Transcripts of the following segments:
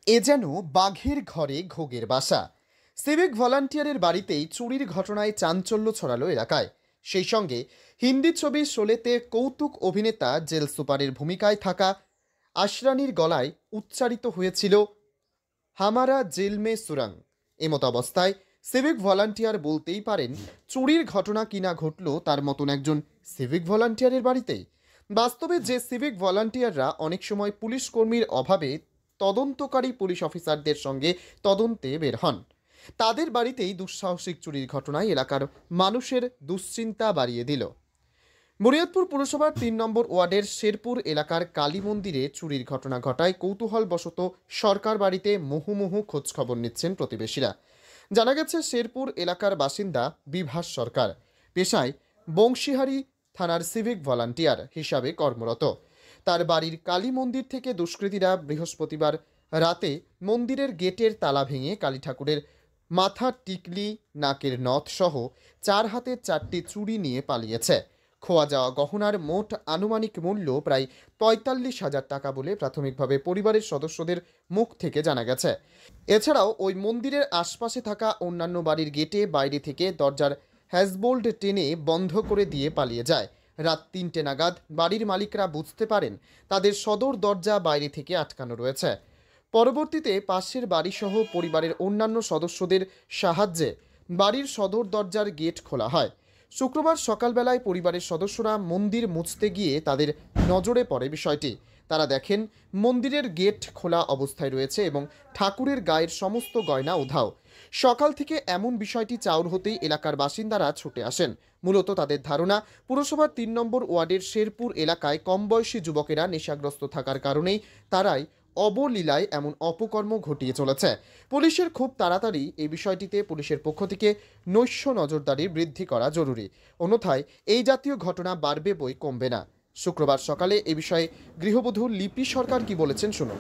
এ যেন বাঘের ঘরে ঘোগের বাসা। সিভিক ভলান্টিয়ারের বাড়িতেই চুরির ঘটনায় চাঞ্চল্য ছড়ালো এলাকায়। সেই সঙ্গে হিন্দি ছবি শোলেতে কৌতুক অভিনেতা জেল সুপারের ভূমিকায় থাকা আশরানির গলায় উচ্চারিত হয়েছিল হামারা জেল মে সুরং। এমত অবস্থায় সিভিক ভলান্টিয়ার বলতেই পারেন চুরির ঘটনা কিনা ঘটল তার মতন একজন সিভিক ভলান্টিয়ারের বাড়িতেই। বাস্তবে যে সিভিক ভলান্টিয়াররা অনেক সময় পুলিশ কর্মীর অভাবে তদন্তকারী পুলিশ অফিসারদের সঙ্গে তদন্তে বের হন, তাদের বাড়িতেই দুঃসাহসিক চুরির ঘটনায় এলাকার মানুষের দুশ্চিন্তা বাড়িয়ে দিল। বুনিয়াদপুর পুরসভার ৩ নম্বর ওয়ার্ডের শেরপুর এলাকার কালী মন্দিরে চুরির ঘটনা ঘটায় কৌতূহলবশত সরকার বাড়িতে মুহুমুহু খোঁজখবর নিচ্ছেন প্রতিবেশীরা। জানা গেছে শেরপুর এলাকার বাসিন্দা বিভাস সরকার পেশায় বংশীহারি থানার সিভিক ভলান্টিয়ার হিসাবে কর্মরত। তার বাড়ির কালী মন্দির থেকে দুষ্কৃতীরা বৃহস্পতিবার রাতে মন্দিরের গেটের তালা ভেঙে কালী ঠাকুরের মাথার টিকলি, নাকের নথ সহ 4 হাতের 4টি চুড়ি নিয়ে পালিয়েছে। খোয়া যাওয়া গহনার মোট আনুমানিক মূল্য প্রায় ৪৫,০০০ টাকা বলে প্রাথমিকভাবে পরিবারের সদস্যদের মুখ থেকে জানা গেছে। এছাড়াও ওই মন্দিরের আশপাশে থাকা অন্যান্য বাড়ির গেটে বাইরে থেকে দরজার হ্যাজবোল্ট টেনে বন্ধ করে দিয়ে পালিয়ে যায়। রাত ৩টে নাগাদ বাড়ির মালিকরা বুঝতে পারেন তাদের সদর দরজা বাইরে থেকে আটকানো রয়েছে। পরবর্তীতে পাশের বাড়িসহ পরিবারের অন্যান্য সদস্যদের সাহায্যে বাড়ির সদর দরজার গেট খোলা হয়। শুক্রবার সকালবেলায় পরিবারের সদস্যরা মন্দির মুছতে গিয়ে তাদের নজরে পড়ে বিষয়টি। তারা দেখেন মন্দিরের গেট খোলা অবস্থায় রয়েছে এবং ঠাকুরের গায়ের সমস্ত গয়না উধাও। সকাল থেকে এমন বিষয়টি চাউর হতেই এলাকার বাসিন্দারা ছুটে আসেন। মূলত তাদের ধারণা পুরসভার ৩ নম্বর ওয়ার্ডের শেরপুর এলাকায় কম বয়সী যুবকেরা নেশাগ্রস্ত থাকার কারণেই তারাই অবলীলায় এমন অপকর্ম ঘটিয়ে চলেছে। পুলিশের খুব তাড়াতাড়ি এই বিষয়টিতে পুলিশের পক্ষ থেকে নৈশ নজরদারি বৃদ্ধি করা জরুরি, অন্যথায় এই জাতীয় ঘটনা বাড়বে বই কমবে না। শুক্রবার সকালে এ বিষয়ে গৃহবধূ লিপি সরকার কি বলেছেন শুনুন।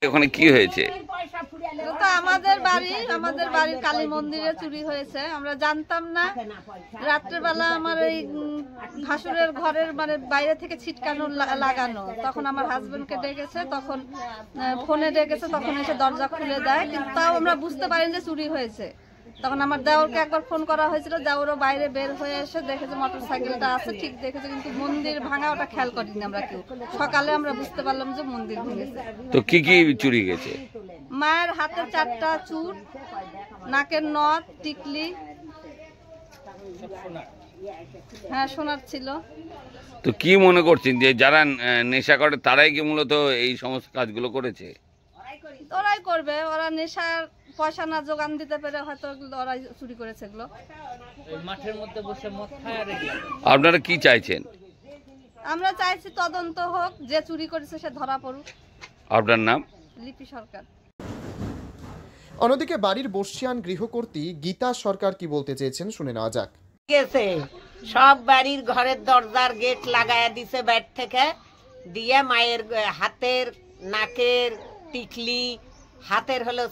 ওখানে কি হয়েছে? আমাদের বাড়ির কালী মন্দিরে চুরি হয়েছে, আমরা জানতাম না। রাত্রেবেলা আমার এই ভাসুরের ঘরের বাইরে থেকে ছিটকানো লাগানো, তখন আমার হাজবেন্ডকে ডেকেছে, তখন ফোনে ডেকেছে, তখন এসে দরজা খুলে দেয়, কিন্তু তাও আমরা বুঝতে পারিনি যে চুরি হয়েছে। তখন আমার দেওরকে একবার ফোন করা হয়েছিল, দেওরও বাইরে বের হয়ে এসে দেখেছে মোটর সাইকেলটা আছে, ঠিক দেখেছে, কিন্তু মন্দির ভাঙা ওটা খেয়াল করিনি আমরা কেউ। সকালে আমরা বুঝতে পারলাম যে মন্দির ভেঙেছে। তো কি কি চুরি গেছে? মায়ের হাতে 4টা চুড়, নাকের নথ, টিকলি, হ্যাঁ সোনার ছিল। তো কি মনে করছেন যে যারা নেশা করে তারাই কি মূলত এই সমস্ত কাজগুলো করেছে? ওরাই করবে, ওরা নেশার পয়সা না যোগান দিতে পেরে হয়তো ওরাই চুরি করেছে এগুলো। মাঠের মধ্যে বসে মদ খায়। আপনারা কি চাইছেন? আমরা চাইছি তদন্ত হোক, যে চুরি করেছে সে ধরা পড়ুক। আপনার নাম? লিপি সরকার। অন্যদিকে বাড়ির বর্ষিয়ান গৃহকর্ত্রী গীতা সরকার কি বলতে চেয়েছেন শুনে নেওয়া যাক। সব বাড়ির ঘরের দরজার গেট লাগায়া দিছে ব্যাট থেকে দিয়ে, মায়ের হাতের, নাকের টিকলি, হাতের হলো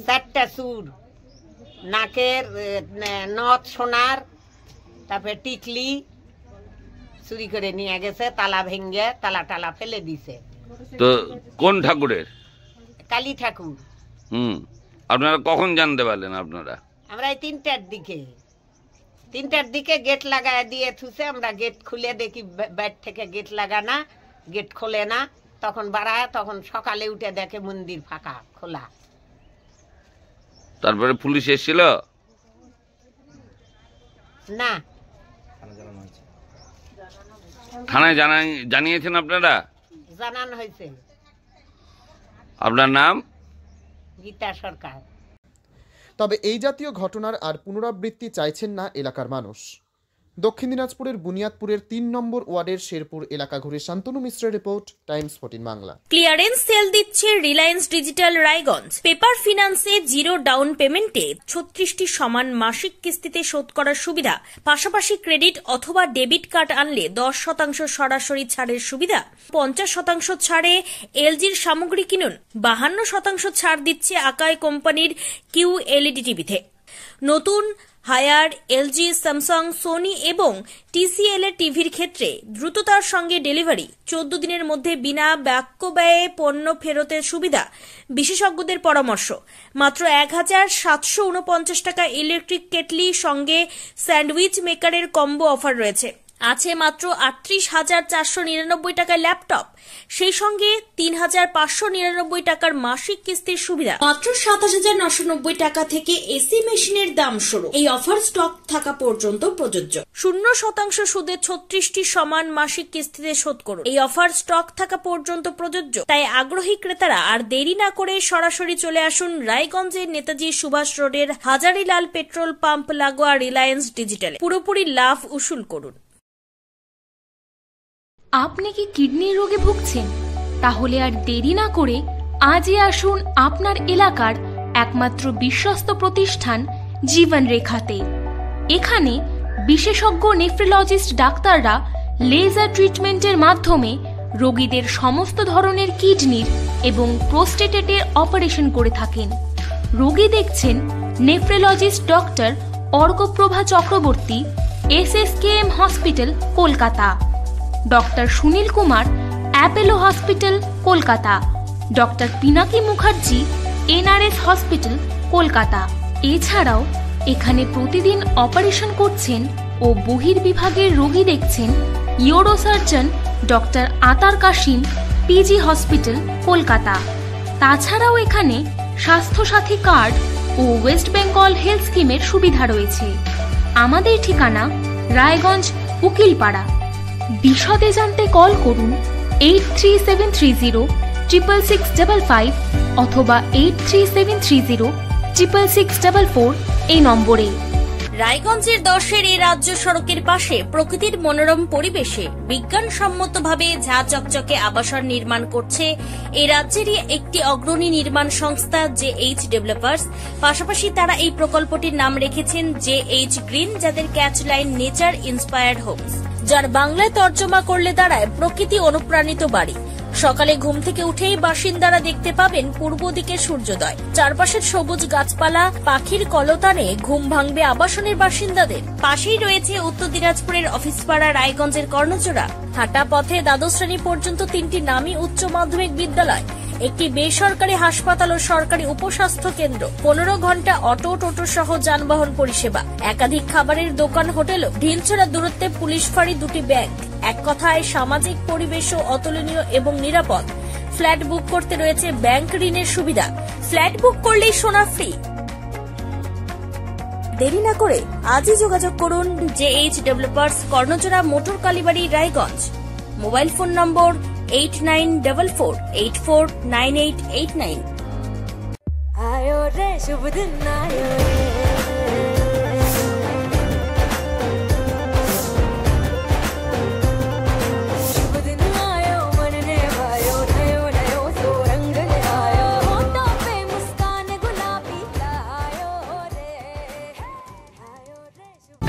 4টা চুর, নাকের নথ সোনার, তারপরে টিকলি চুরি করে নিয়ে গেছে। তালা ভেঙে তালা ফেলে দিছে। তো কোন ঠাকুরের? কালী ঠাকুর। আপনারা কখন জানতে পারলেন? আপনারা? আমরা এই 3টার দিকে গেট লাগায় দিয়ে থুছে, আমরা গেট খুলে দেখি ব্যাট থেকে গেট লাগানা, গেট খোলে না। তখন বাড়ায়, তখন সকালে উঠে দেখে মন্দির ফাঁকা, খোলা। তারপরে পুলিশ এসেছিল না? থানায় জানিয়েছেন আপনারা? জানানো হয়েছে। আপনার নাম? গীতা সরকার। তবে এই জাতীয় ঘটনার আর পুনরাবৃত্তি চাইছেন না এলাকার মানুষ। দক্ষিণ দিনাজপুরের বুনিয়াদপুরের ৩ নম্বর ওয়ার্ডের শেরপুর এলাকা ঘুরে শান্তনু মিশ্রের রিপোর্ট, টাইমস 14 বাংলা। ক্লিয়ারেন্স সেল দিচ্ছে রিলায়েন্স ডিজিটাল রায়গঞ্জ। পেপার ফিন্যান্সে 0 ডাউন পেমেন্টে 36টি সমান মাসিক কিস্তিতে শোধ করার সুবিধা, পাশাপাশি ক্রেডিট অথবা ডেবিট কার্ড আনলে 10% সরাসরি ছাড়ের সুবিধা, 50% ছাড়ে এলজির সামগ্রী কিনুন, 52% ছাড় দিচ্ছে আকাই কোম্পানির QLED টিভিতে। নতুন হায়ার, এলজি, স্যামসাং, সোনি এবং TCL এর টিভির ক্ষেত্রে দ্রুততার সঙ্গে ডেলিভারি, 14 দিনের মধ্যে বিনা বাক্য ব্যয়ে পণ্য ফেরতের সুবিধা, বিশেষজ্ঞদের পরামর্শ। মাত্র 1749 টাকা ইলেকট্রিক কেটলি সঙ্গে স্যান্ডউইচ মেকারের কম্বো অফার রয়েছে। আছে মাত্র 38,499 টাকার ল্যাপটপ, সেই সঙ্গে 3,599 টাকার মাসিক কিস্তির সুবিধা। মাত্র 27,990 টাকা থেকে এসি মেশিনের দাম শুরু। এই অফার স্টক থাকা পর্যন্ত প্রযোজ্য। 0% সুদে 36টি সমান মাসিক কিস্তিতে শোধ করুন। এই অফার স্টক থাকা পর্যন্ত প্রযোজ্য। তাই আগ্রহী ক্রেতারা আর দেরি না করে সরাসরি চলে আসুন রায়গঞ্জের নেতাজি সুভাষ রোডের হাজারিলাল পেট্রোল পাম্প লাগোয়া রিলায়েন্স ডিজিটালে। পুরোপুরি লাভ উসুল করুন। আপনি কি কিডনির রোগে ভুগছেন? তাহলে আর দেরি না করে আজই আসুন আপনার এলাকার একমাত্র বিশ্বস্ত প্রতিষ্ঠান জীবন রেখাতে। এখানে বিশেষজ্ঞ নেফ্রোলজিস্ট ডাক্তাররা লেজার ট্রিটমেন্টের মাধ্যমে রোগীদের সমস্ত ধরনের কিডনির এবং প্রোস্টেটের অপারেশন করে থাকেন। রোগী দেখছেন nephrologist doctor Arkaprava Chakraborty, SSKM hospital, Kolkata. Doctor Sunil Kumar, Apollo hospital, Kolkata. Doctor Pinaki Mukherjee, NRS hospital, Kolkata. এছাড়াও এখানে প্রতিদিন অপারেশন করছেন ও বহির্বিভাগের রোগী দেখছেন ইউরোসার্জন ডক্টর আতার কাশিম, PG হসপিটাল, কলকাতা। তাছাড়াও এখানে স্বাস্থ্যসাথী কার্ড ও ওয়েস্ট বেঙ্গল হেলথ স্কিমের সুবিধা রয়েছে। আমাদের ঠিকানা রায়গঞ্জ, উকিলপাড়া। বিশদে জানতে কল করুন 8373066655 অথবা 8373066644 এই নম্বরে। রায়গঞ্জের 10-এর এই রাজ্য সড়কের পাশে প্রকৃতির মনোরম পরিবেশে বিজ্ঞানসম্মতভাবে ঝা চকচকে আবাসন নির্মাণ করছে এই রাজ্যেরই একটি অগ্রণী নির্মাণ সংস্থা JH ডেভেলপার্স। পাশাপাশি তারা এই প্রকল্পটির নাম রেখেছেন JH গ্রিন, যাদের catch line nature inspired homes, যার বাংলায় তর্জমা করলে দাঁড়ায় প্রকৃতি অনুপ্রাণিত বাড়ি। সকালে ঘুম থেকে উঠেই বাসিন্দারা দেখতে পাবেন পূর্ব দিকে সূর্যোদয়। চারপাশের সবুজ গাছপালা, পাখির কলতানে ঘুম ভাঙবে আবাসনের বাসিন্দাদের। পাশেই রয়েছে উত্তর দিনাজপুরের অফিসপাড়া রায়গঞ্জের কর্ণচূড়া। হাঁটা পথে দ্বাদশ শ্রেণী পর্যন্ত 3টি নামী উচ্চ মাধ্যমিক বিদ্যালয়, একটি বেসরকারি হাসপাতাল ও সরকারি উপস্বাস্থ্য কেন্দ্র, 15 ঘন্টা অটো, টোটো সহ যানবাহন পরিষেবা, একাধিক খাবারের দোকান, হোটেলও, ঢিলছড়া দূরত্বে পুলিশ ফাঁড়ি, 2টি ব্যাংক। এক কথায় সামাজিক পরিবেশও অতুলনীয় এবং নিরাপদ। ফ্ল্যাট বুক করতে রয়েছে ব্যাংক ঋণের সুবিধা। ফ্ল্যাট বুক করলেই সোনা ফ্রি। দেরি না করে আজই যোগাযোগ করুন JH developers, Karnachura, motor Kalibari, Raiganj. Mobile phone number 8944849889। आयो रे शुभ दिन आयो रे, शुभ दिन आयो मन ने भायो, नयो नयो सो रंग ले आयो, होठों पे मुस्कान गुलाबी आयो रे, आयो रे शुभ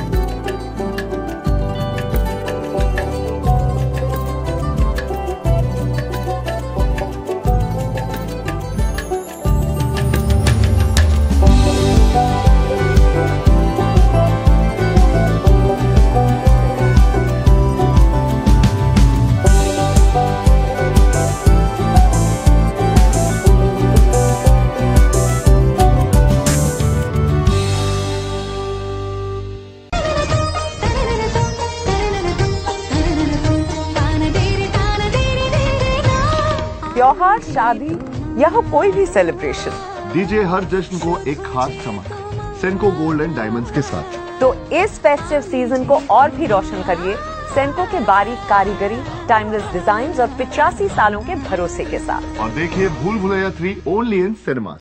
त्योहार, शादी या हो कोई भी सेलिब्रेशन, दीजिए हर जश्न को एक खास चमक सेनको गोल्ड एंड डायमंड्स के साथ। तो इस फेस्टिव सीजन को और भी रोशन करिए सेनको के बारीक कारीगरी, टाइमलेस डिजाइन्स और 85 सालों के भरोसे के साथ। और देखिए भूल भुलैया 3 ओनली इन सिनेमा।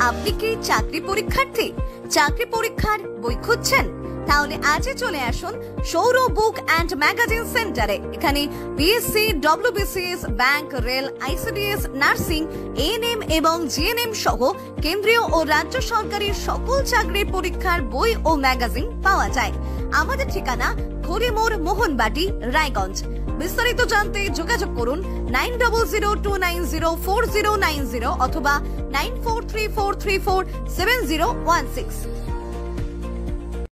আপনি কি চাকরি পরীক্ষার্থী? চাকরি পরীক্ষার বই খুঁজছেন? তাহলে আজই চলে আসুন সৌর বুক অ্যান্ড ম্যাগাজিন সেন্টারে। এখানে BSc, WBCS, bank, rail, ICDS, nursing, ANM এবং GNM সহ কেন্দ্রীয় ও রাজ্য সরকারের সকল চাকরির পরীক্ষার বই ও ম্যাগাজিন পাওয়া যায়। আমাদের ঠিকানা খড়িমোড়, মোহনবাটি, রায়গঞ্জ। বিস্তারিত জানতে যোগাযোগ করুন 9002904090 অথবা 9434347016।